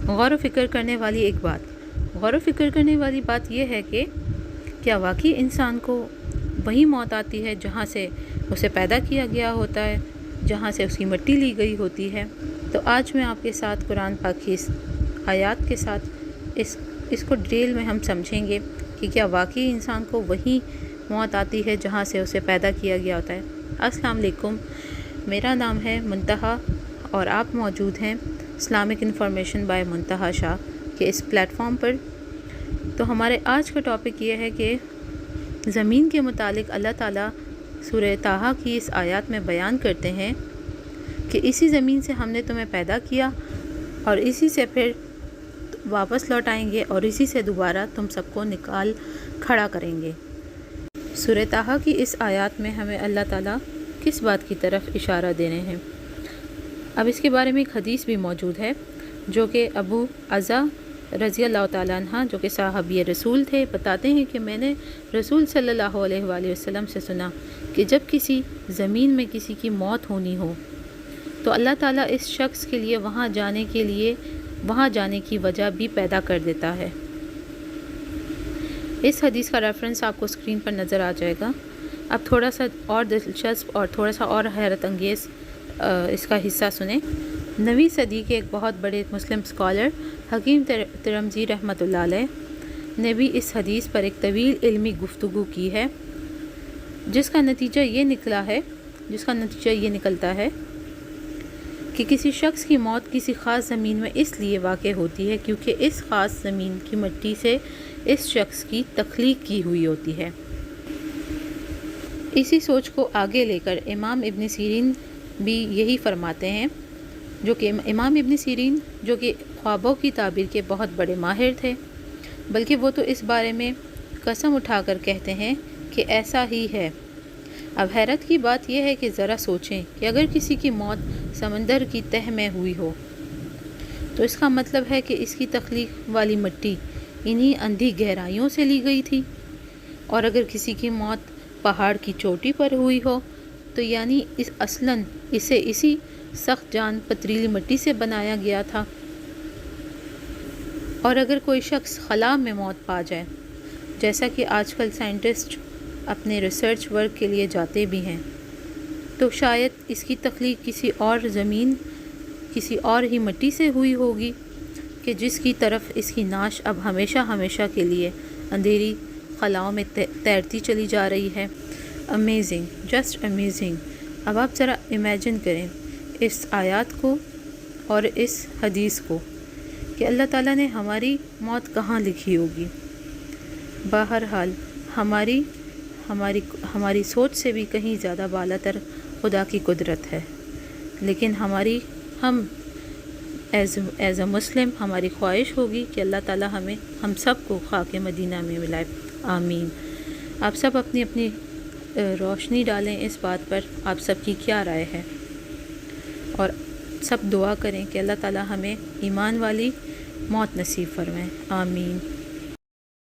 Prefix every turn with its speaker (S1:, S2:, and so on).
S1: غور و فکر کرنے والی ایک بات، غور و فکر کرنے والی بات یہ ہے کہ کیا واقعی انسان کو وہی موت آتی ہے جہاں سے اسے پیدا کیا گیا ہوتا ہے، جہاں سے اس کی مٹی لی گئی ہوتی ہے؟ تو آج میں آپ کے ساتھ قرآن پاک کی اس آیات کے ساتھ اس کو ڈیٹیل میں ہم سمجھیں گے کہ کیا واقعی انسان کو وہی موت آتی ہے جہاں سے اسے پیدا کیا گیا ہوتا ہے۔ السلام علیکم، میرا نام ہے منتہا اور آپ موجود ہیں اسلامک انفارمیشن بائی منتہا شاہ کے اس پلیٹ فارم پر۔ تو ہمارے آج کا ٹاپک یہ ہے کہ زمین کے متعلق اللہ تعالیٰ سورہ طٰہٰ کی اس آیات میں بیان کرتے ہیں کہ اسی زمین سے ہم نے تمہیں پیدا کیا اور اسی سے پھر واپس لوٹائیں گے اور اسی سے دوبارہ تم سب کو نکال کھڑا کریں گے۔ سورہ طٰہٰ کی اس آیات میں ہمیں اللہ تعالیٰ کس بات کی طرف اشارہ دے رہے ہیں؟ اب اس کے بارے میں ایک حدیث بھی موجود ہے جو کہ ابو عزا رضی اللہ تعالیٰ عنہ جو کہ صحابی رسول تھے، بتاتے ہیں کہ میں نے رسول صلی اللہ علیہ وآلہ وسلم سے سنا کہ جب کسی زمین میں کسی کی موت ہونی ہو تو اللہ تعالیٰ اس شخص کے لیے وہاں جانے کی وجہ بھی پیدا کر دیتا ہے۔ اس حدیث کا ریفرنس آپ کو اسکرین پر نظر آ جائے گا۔ اب تھوڑا سا اور دلچسپ اور تھوڑا سا اور حیرت انگیز اس کا حصہ سنیں۔ 9ویں صدی کے ایک بہت بڑے مسلم اسکالر حکیم ترمذی رحمۃ اللہ علیہ نے بھی اس حدیث پر ایک طویل علمی گفتگو کی ہے، جس کا نتیجہ یہ نکلتا ہے کہ کسی شخص کی موت کسی خاص زمین میں اس لیے واقع ہوتی ہے کیونکہ اس خاص زمین کی مٹی سے اس شخص کی تخلیق کی ہوئی ہوتی ہے۔ اسی سوچ کو آگے لے کر امام ابن سیرین بھی یہی فرماتے ہیں، امام ابن سیرین جو کہ خوابوں کی تعبیر کے بہت بڑے ماہر تھے، بلکہ وہ تو اس بارے میں قسم اٹھا کر کہتے ہیں کہ ایسا ہی ہے۔ اب حیرت کی بات یہ ہے کہ ذرا سوچیں کہ اگر کسی کی موت سمندر کی تہ میں ہوئی ہو تو اس کا مطلب ہے کہ اس کی تخلیق والی مٹی انہی اندھی گہرائیوں سے لی گئی تھی، اور اگر کسی کی موت پہاڑ کی چوٹی پر ہوئی ہو تو یعنی اصلاً اسے اسی سخت جان پتریلی مٹی سے بنایا گیا تھا۔ اور اگر کوئی شخص خلا میں موت پا جائے، جیسا کہ آج کل سائنٹسٹ اپنے ریسرچ ورک کے لیے جاتے بھی ہیں، تو شاید اس کی تخلیق کسی اور ہی مٹی سے ہوئی ہوگی کہ جس کی طرف اس کی ناش اب ہمیشہ کے لیے اندھیری خلاؤں میں تیرتی چلی جا رہی ہے۔ Amazing, just amazing. اب آپ ذرا امیجن کریں اس آیات کو اور اس حدیث کو کہ اللہ تعالیٰ نے ہماری موت کہاں لکھی ہوگی۔ بہرحال ہماری سوچ سے بھی کہیں زیادہ بالاتر خدا کی قدرت ہے، لیکن ہم ایز اے مسلم ہماری خواہش ہوگی کہ اللہ تعالیٰ ہم سب کو خاک مدینہ میں ملائے، آمین۔ آپ سب اپنی روشنی ڈالیں اس بات پر، آپ سب کی کیا رائے ہے، اور سب دعا کریں کہ اللہ تعالیٰ ہمیں ایمان والی موت نصیب فرمائے، آمین۔